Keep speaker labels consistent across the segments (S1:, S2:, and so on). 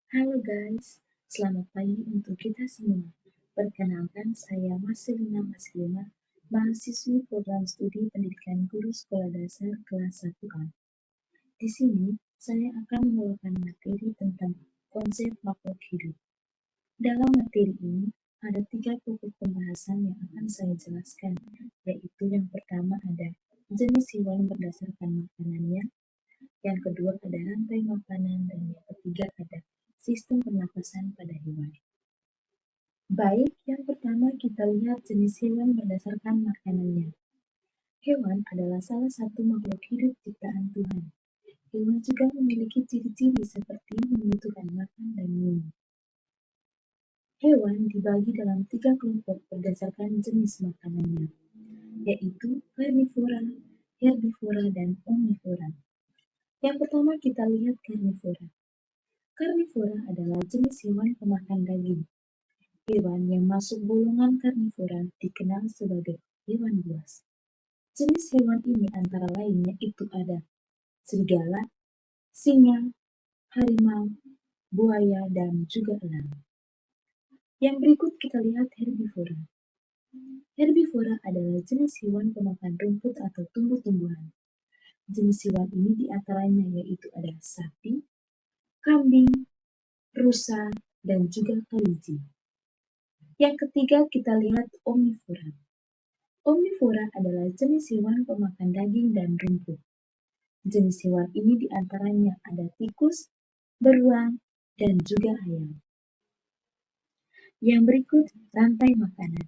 S1: Halo guys, selamat pagi untuk kita semua. Perkenalkan, saya Marcelina Maslima, mahasiswi program studi pendidikan guru sekolah dasar kelas 1A. Di sini, saya akan membawakan materi tentang konsep makhluk hidup. Dalam materi ini, ada 3 pokok pembahasan yang akan saya jelaskan, yaitu yang pertama ada jenis hewan berdasarkan makanannya, yang kedua ada rantai makanan, dan yang ketiga ada sistem pernapasan pada hewan. Baik, yang pertama kita lihat jenis hewan berdasarkan makanannya. Hewan adalah salah satu makhluk hidup ciptaan Tuhan. Hewan juga memiliki ciri-ciri seperti membutuhkan makan dan minum. Hewan dibagi dalam 3 kelompok berdasarkan jenis makanannya, yaitu karnivora, herbivora, dan omnivora. Yang pertama kita lihat karnivora. Karnivora adalah jenis hewan pemakan daging. Hewan yang masuk golongan karnivora dikenal sebagai hewan buas. Jenis hewan ini antara lain yaitu ada serigala, singa, harimau, buaya, dan juga elang. Yang berikut kita lihat herbivora. Herbivora adalah jenis hewan pemakan rumput atau tumbuh-tumbuhan. Jenis hewan ini diantaranya yaitu ada sapi, kambing, rusa, dan juga kelinci. Yang ketiga kita lihat omnivora. Omnivora adalah jenis hewan pemakan daging dan rumput. Jenis hewan ini diantaranya ada tikus, beruang, dan juga ayam. Yang berikut rantai makanan.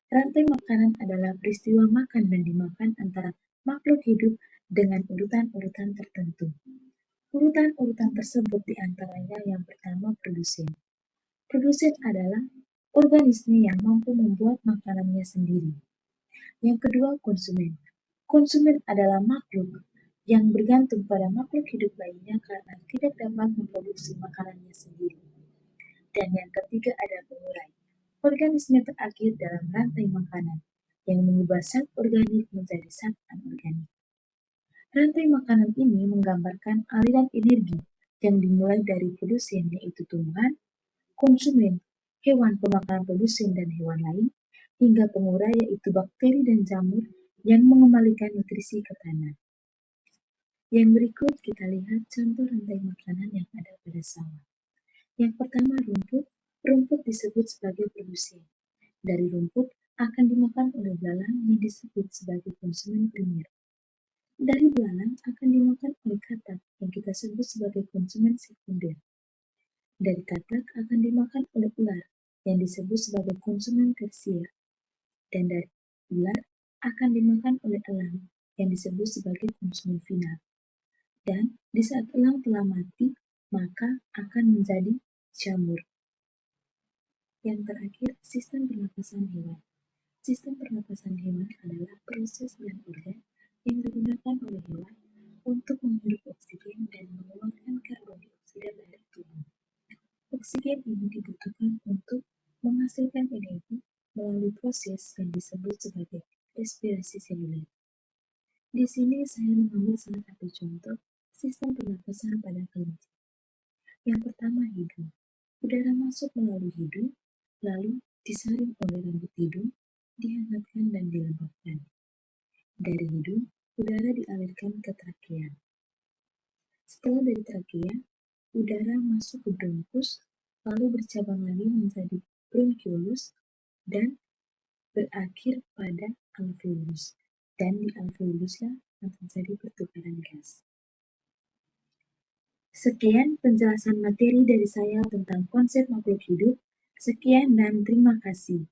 S1: Rantai makanan adalah peristiwa makan dan dimakan antara makhluk hidup dengan urutan-urutan tertentu. Urutan-urutan tersebut diantaranya yang pertama produsen. Produsen adalah organisme yang mampu membuat makanannya sendiri. Yang kedua, konsumen. Konsumen adalah makhluk yang bergantung pada makhluk hidup lainnya karena tidak dapat memproduksi makanannya sendiri. Dan yang ketiga ada pengurai. Organisme terakhir dalam rantai makanan yang mengubah zat organik menjadi zat anorganik. Rantai makanan ini menggambarkan aliran energi yang dimulai dari produsen yaitu tumbuhan, konsumen, hewan pemakan produsen dan hewan lain, hingga pengurai yaitu bakteri dan jamur yang mengembalikan nutrisi ke tanah. Yang berikut kita lihat contoh rantai makanan yang ada pada sawah. Yang pertama rumput. Rumput disebut sebagai produsen. Dari rumput akan dimakan oleh belalang yang disebut sebagai konsumen primer. Dari belalang akan dimakan oleh katak yang kita sebut sebagai konsumen sekunder. Dari katak akan dimakan oleh ular yang disebut sebagai konsumen tersier. Dan dari ular akan dimakan oleh elang yang disebut sebagai konsumen final. Dan di saat elang telah mati, maka akan menjadi jamur. Yang terakhir, sistem pernapasan hewan. Sistem pernapasan hewan adalah proses dan organ yang digunakan oleh hewan untuk menghirup oksigen dan mengeluarkan karbon dioksida dari tubuh. Oksigen ini dibutuhkan untuk menghasilkan energi melalui proses yang disebut sebagai respirasi seluler. Di sini saya mengambil salah satu contoh sistem pernapasan pada kelinci. Yang pertama hidung. Udara masuk melalui hidung, lalu disaring oleh rambut hidung, dihangatkan dan dilembabkan. Dari hidung, udara dialirkan ke trakea. Setelah dari trakea, udara masuk ke bronkus, lalu bercabang lagi menjadi bronchiolus dan berakhir pada alveolus. Dan di alveoluslah akan terjadi pertukaran gas. Sekian penjelasan materi dari saya tentang konsep makhluk hidup. Sekian dan terima kasih.